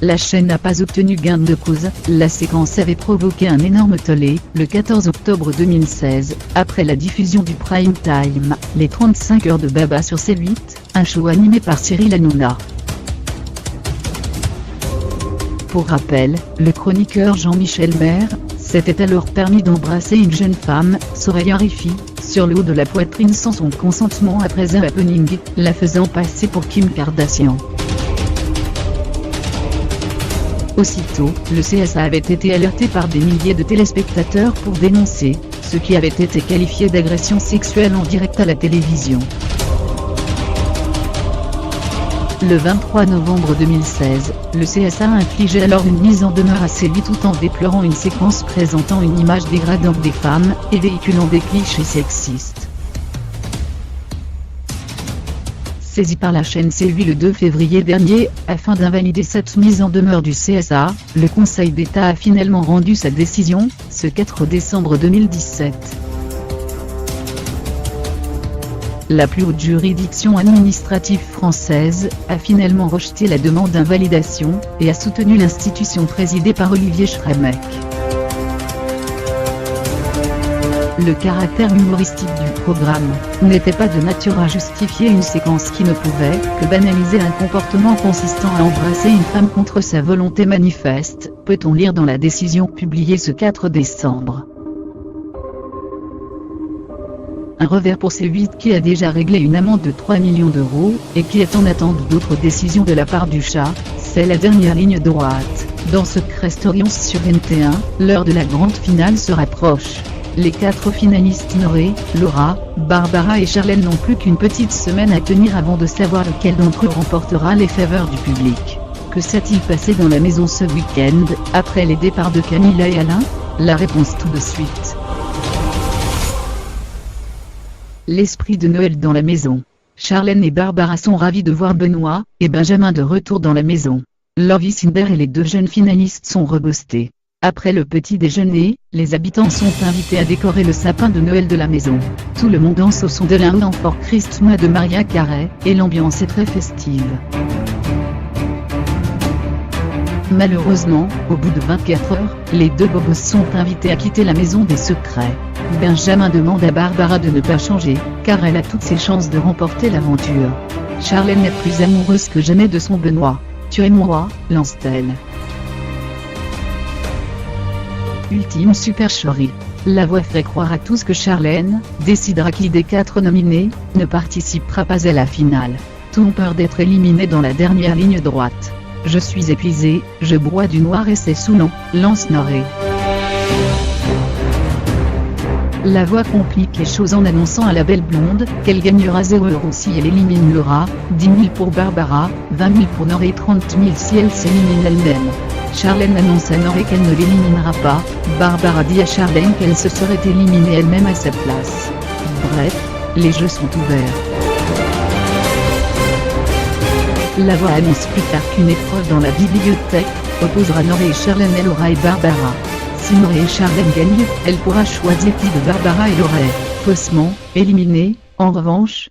La chaîne n'a pas obtenu gain de cause. La séquence avait provoqué un énorme tollé, le 14 octobre 2016, après la diffusion du prime time, les 35 heures de Baba sur C8, un show animé par Cyril Hanouna. Pour rappel, le chroniqueur Jean-Michel Maire s'était alors permis d'embrasser une jeune femme, Soraya Rifi, sur le haut de la poitrine sans son consentement après un happening, la faisant passer pour Kim Kardashian. Aussitôt, le CSA avait été alerté par des milliers de téléspectateurs pour dénoncer ce qui avait été qualifié d'agression sexuelle en direct à la télévision. Le 23 novembre 2016, le CSA infligeait alors une mise en demeure à C8 tout en déplorant une séquence présentant une image dégradante des femmes et véhiculant des clichés sexistes. Saisi par la chaîne C8 le 2 février dernier, afin d'invalider cette mise en demeure du CSA, le Conseil d'État a finalement rendu sa décision, ce 4 décembre 2017. La plus haute juridiction administrative française a finalement rejeté la demande d'invalidation, et a soutenu l'institution présidée par Olivier Schremek. Le caractère humoristique du programme n'était pas de nature à justifier une séquence qui ne pouvait que banaliser un comportement consistant à embrasser une femme contre sa volonté manifeste, peut-on lire dans la décision publiée ce 4 décembre. Un revers pour C8 qui a déjà réglé une amende de 3 millions d'euros, et qui est en attente d'autres décisions de la part du chat, c'est la dernière ligne droite. Dans Secret Story 11 sur NT1, l'heure de la grande finale se rapproche. Les 4 finalistes Noré, Laura, Barbara et Charlène n'ont plus qu'une petite semaine à tenir avant de savoir lequel d'entre eux remportera les faveurs du public. Que s'est-il passé dans la maison ce week-end, après les départs de Camilla et Alain? La réponse tout de suite. L'esprit de Noël dans la maison. Charlène et Barbara sont ravis de voir Benoît et Benjamin de retour dans la maison. Lovie Cinder et les 2 jeunes finalistes sont rebostés. Après le petit déjeuner, les habitants sont invités à décorer le sapin de Noël de la maison. Tout le monde danse au son de l'Un for Christmas de Mariah Carey, et l'ambiance est très festive. Malheureusement, au bout de 24 heures, les 2 bobos sont invités à quitter la maison des secrets. Benjamin demande à Barbara de ne pas changer, car elle a toutes ses chances de remporter l'aventure. Charlène est plus amoureuse que jamais de son Benoît. Tu et moi, lance-t-elle. Ultime supercherie. La voix ferait croire à tous que Charlène décidera qui des 4 nominés ne participera pas à la finale. Tous ont peur d'être éliminés dans la dernière ligne droite. Je suis épuisé, je bois du noir et c'est saoulant, lance Noré. La voix complique les choses en annonçant à la belle blonde qu'elle gagnera 0 € si elle élimine Laura, 10 000 pour Barbara, 20 000 pour Noré et 30 000 si elle s'élimine elle-même. Charlène annonce à Noré qu'elle ne l'éliminera pas, Barbara dit à Charlène qu'elle se serait éliminée elle-même à sa place. Bref, les jeux sont ouverts. La voix annonce plus tard qu'une épreuve dans la bibliothèque opposera Noré et Charlène à Laura et Barbara. Si Noré et Charlène gagnent, elle pourra choisir qui de Barbara et Laura est faussement éliminée. En revanche,